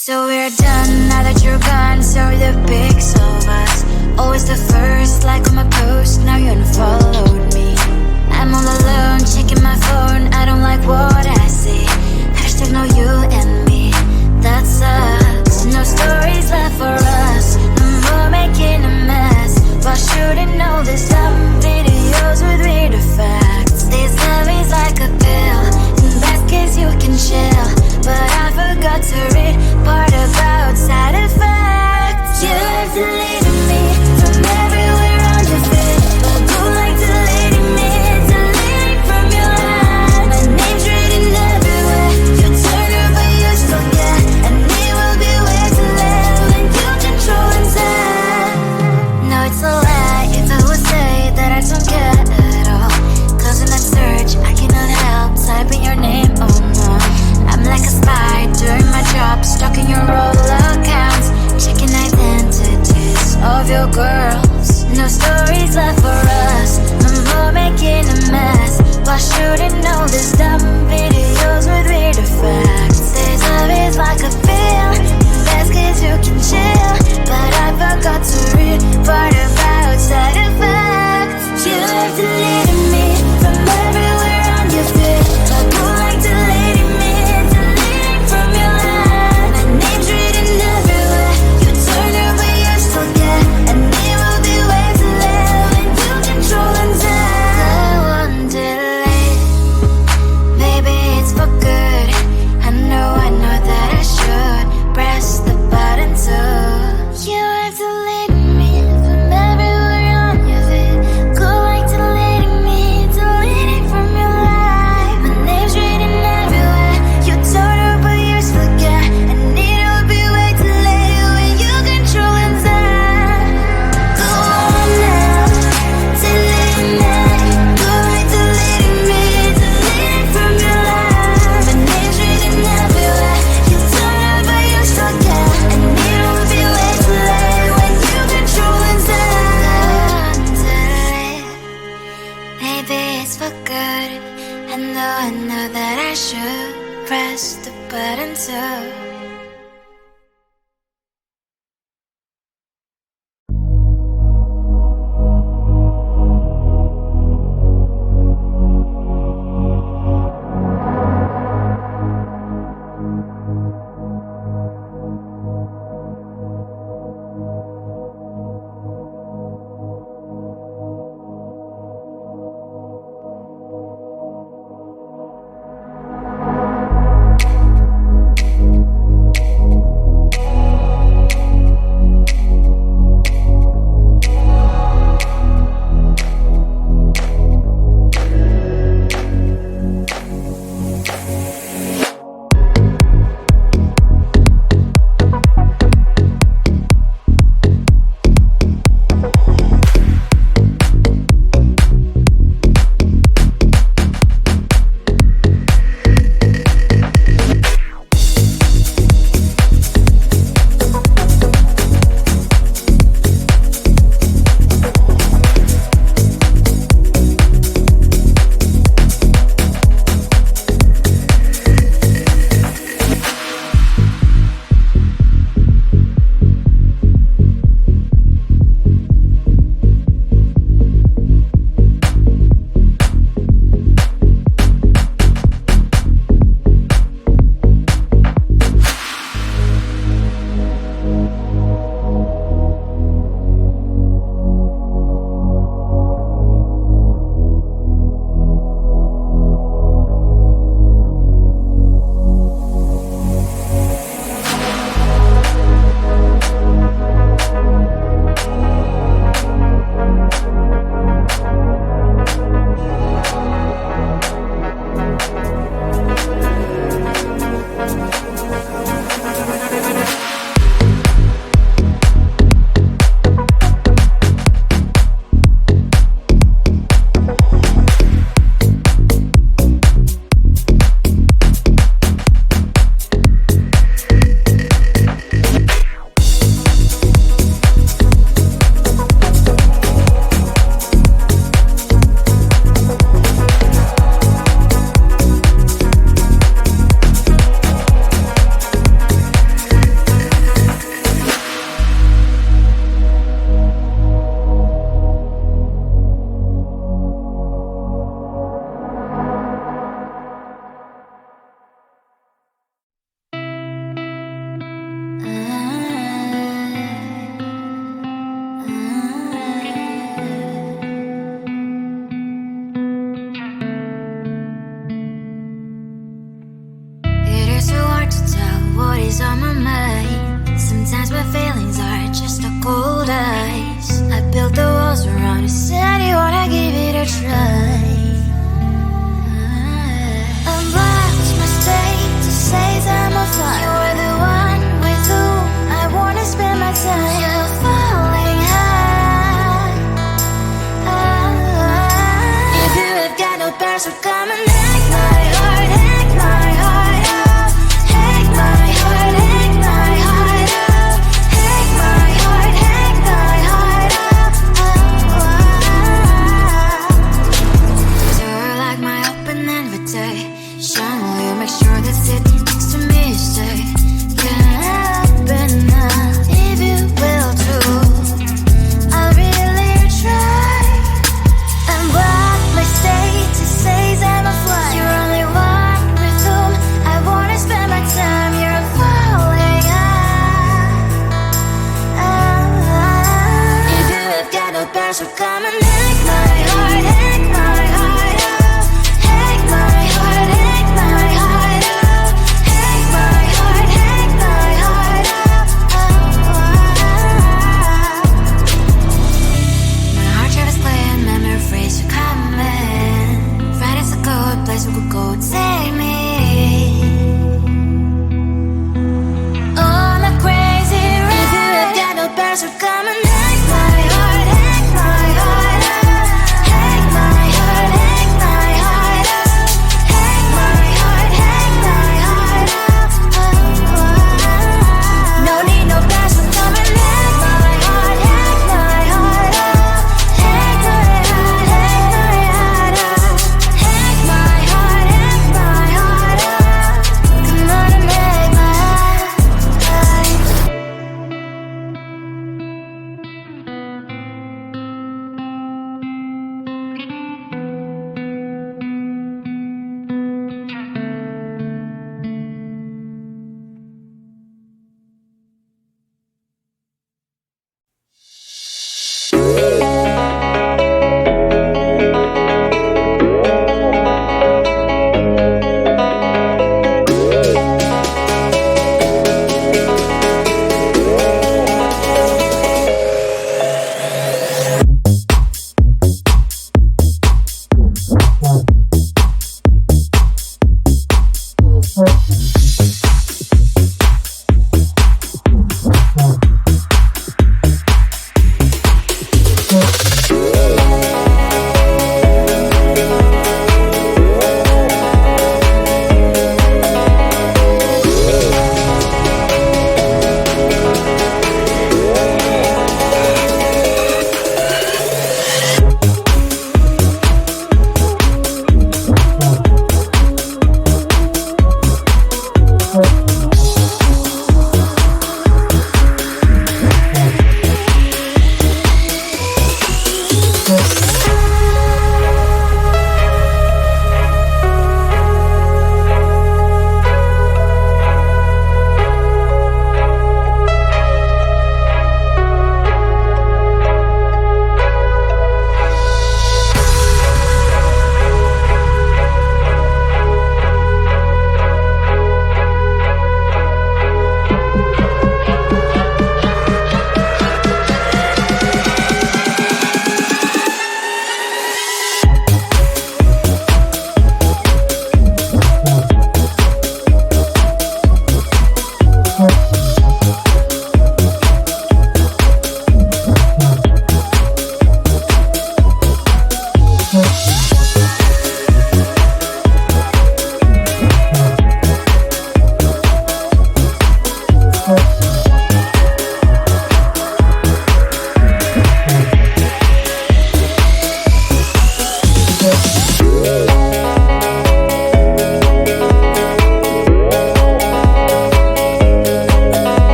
So we're done, now that you're gone. So the pics of us, always the first, like on my post. Now you unfollowed me. I'm all alone, checking my phone. I don't like what I see. Hashtag no you and me, that sucks. No stories left for us, no more making a mess. While shooting all these dumb videos with weird effects. This love is like a pill, in best case you can chill. But I forgot to read part about side effects. You like deleting me from everywhere on your feed, but you like deleting me, deleting from your head. My name's written everywhere. You turn her but you still get, and it will be where to live when you control and set. No, it's a lie if I would say that I don't care at all. Cause in that search I cannot help typing your name, oh no. I'm like a spy doing my job, stalking your all accounts, checking identities.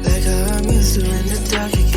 Like how I miss you in the dark.